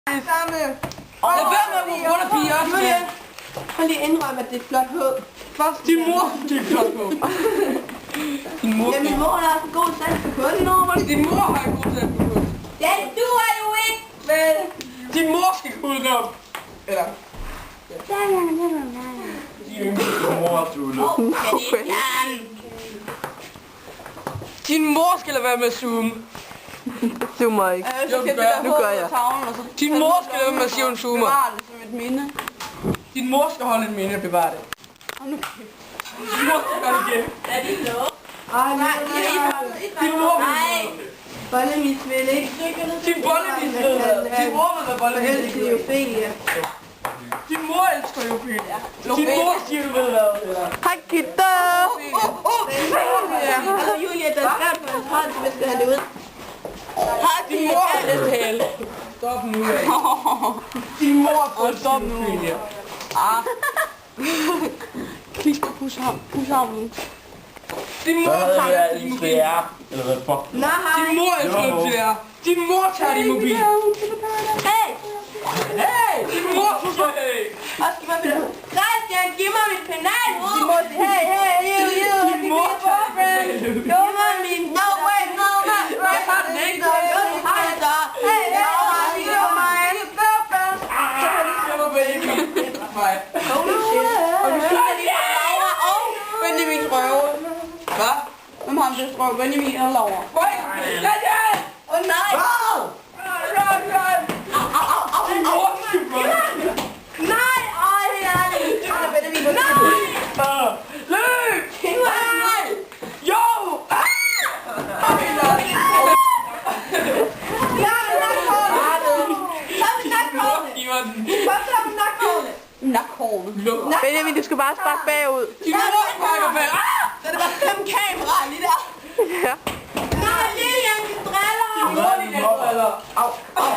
Samme. Lad være med at bruge runderpiger også. Julia, prøv lige at indrømme, at det er et flot håb. Din mor, det er flot på. Din mor. Ja, min mor har haft en god sans på kunst. Din mor har en god sans på kunst. Den duer jo ikke, vel? Din mor skal kunne det op. Eller? Din mor skal lade være med at zoome. Zoomer ikke. Nu gør jeg. Din mor skal lade være med at sige, hun zoomer. Bevare det som et minde. Din mor skal holde et minde og bevare det. Din mor skal gøre det igen. Er det lov? Din mor vil Bollemis vil ikke. Din bollemis ved hvad? Din mor ved hvad bollemis Forelsker i Ophelia. Din mor elsker jo Ophelia. Din mor siger du ved hvad? Hej Gitte! Altså Julia, der er svært på en hånd, så vi skal have det ud. Din mor er lidt hale. Stop nu. Din mor er stop nu. Kig på pushavnen. Din mor tager din mobil. Eller hvad fuck? Din mor elsker det. Din mor tager din mobil. Hey! Hey! Din mor siger hey! Også giv mig mit Christian, giv mig mit penal! Din mor siger, hey, hey, you, Din mor tager giv mig min, no way, no, not right. Jeg har den ikke. Hey, hey, giv mig en girlfriend. Jeg var baby. Nej. Og du siger lige fra Laura og Benjamin røve. Hvad? Hvem har det røve? Benjamin eller Laura? Åh nej! Din mor skal gøre Nej! Ej, det er det! Nej! Løb! Giv mig! Jo! Ja, nakhårene! Så er det nakhårene! Giv mig den. Så er det nakhårene! Nakhårene. Benjamin, du skal bare sparke bagud. Din mor pakker bag. Så er det bare 5 kameraer lige der. Ja. Nej, Lilian, de driller! Din mor lige der. Au.